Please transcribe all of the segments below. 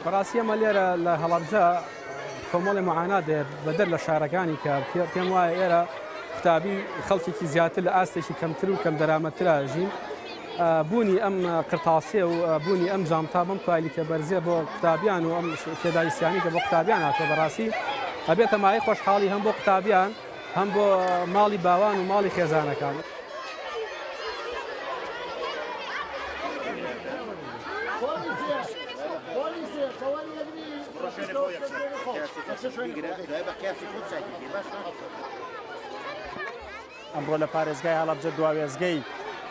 بەڕاستی ئەمە لێرە لە هەڵەبجە کۆمەڵی معانات دێت بەدەر لە شارەکانی کە پێم وایە ئێرە قوتابی خەڵکێکی زیاتر لە ئاستێکی کەمتر و کەم دەرامەترا ژین. بوونی ئەم قرتاسیە و بوونی ئەم جامتا بەم کوالیتە بەرزیە بۆ قوتابیان و ئەم تێدایستیانی کە بۆ قوتابیان هاتووە بەڕاستی ئەبێتە مای خۆشحاڵی هەم بۆ قوتابیان هەم بۆ ماڵی باوان و ماڵی خێزانەکان. ئەمڕۆ لە پارێزگای هەڵەبجە دواوێزگەی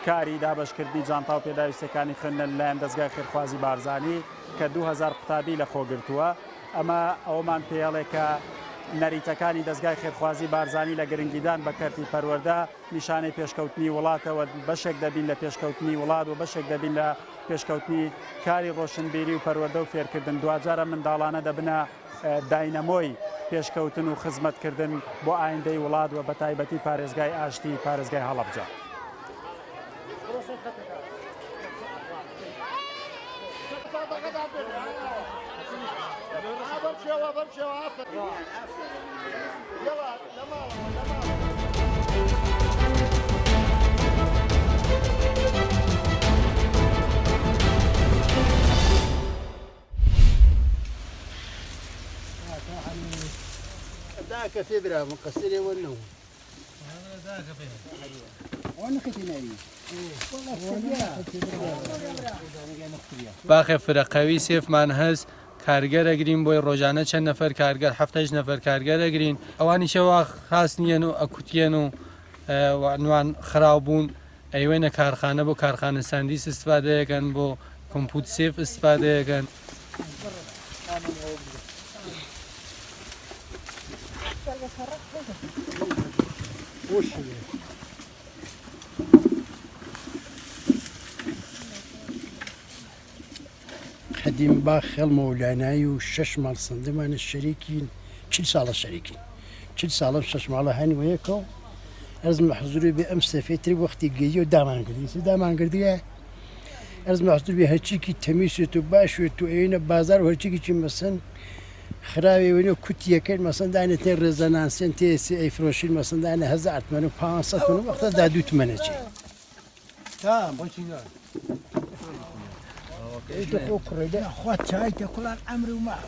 کاری دابەشکردی جانتا و پێداویستەکانی خوێندن لایەن دەستگای خێرخوازی بارزانی کە 2000 قوتابی لە خۆگرتووە. ئەمە ئەومان پێڵێ کە نەریتەکانی دەستگای خێرخوازی بارزانی لە گرنگیدان بە کەرتی پەروەردە نیشانەی پێشکەوتنی وڵاتەوە بەشێک دەبین لە پێشکەوتنی وڵات و بەشێک دەبین لە پێشکەوتنی کاری ڕۆشنبیری و پەروەردە و فێرکردن. دوجارە منداڵانە دەبنە داینەمۆی پێشکەوتن و خزمەتکردن بۆ ئایندەی وڵات و بە تایبەتی پارێزگای ئاشتی پارێزگای هەڵەبجە. ذاك فبرة مقصرة والنوم. ذاك فبرة. وانا ختناري. باخێ فرەقەوی سێفمان هەست کارگەرەگرین بۆی ڕۆژانە چەند نەفەر کارگەر 7 نەفەر کارگەرەگرین ئەوانیشەوە خاص نیەن و ئەکوتیەن و نوان خراو بوون ئەیوێنە کارخانە بۆ کارخانە ساندیس استفادەیەکەن بۆ کۆمپوت سێف استفادەیەکەن. خديم باخ المولاناي وشش مال صندمان الشريكين كل صالة شريكين كل صالة شش مال هاني وياكو لازم محضوري بأمس فترة وقت جيو دامان قردي لازم محضوري بهالشيء تميسه تباش وتوين بازار وهالشيء كي مثلا خرابي وينو كتية كان مثلا دانا تين رزنانسين تيسي اي فروشين مثلا دانا هزعت منو 500 منو وقت دادو تمنجي تمام بوشينا إذا أكره ده أخوات شاي تأكل الأمر وما.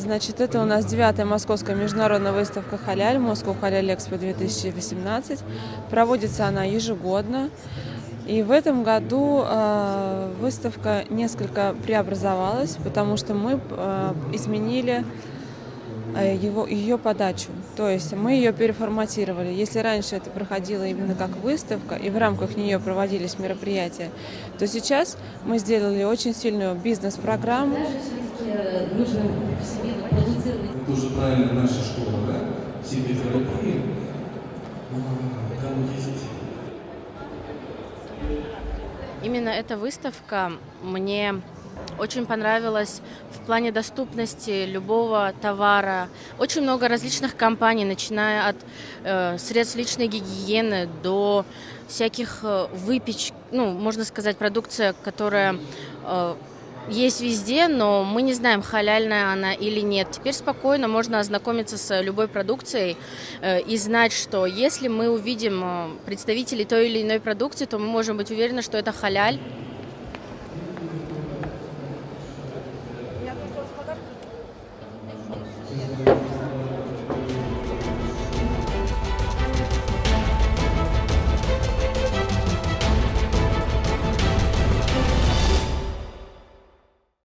Значит, это у нас 9-я Московская международная выставка «Халяль», Moscow Halal Expo 2018. Проводится она ежегодно. И в этом году выставка несколько преобразовалась, потому что мы изменили ее подачу. То есть мы ее переформатировали. Если раньше это проходило именно как выставка, и в рамках нее проводились мероприятия, то сейчас мы сделали очень сильную бизнес-программу. Тоже правильно наша школа, да? Психотерапия. Там есть. Именно эта выставка мне очень понравилась в плане доступности любого товара. Очень много различных компаний, начиная от средств личной гигиены до всяких выпечек, ну, можно сказать, продукция, которая есть везде, но мы не знаем, халяльная она или нет. Теперь спокойно можно ознакомиться с любой продукцией и знать, что если мы увидим представителей той или иной продукции, то мы можем быть уверены, что это халяль.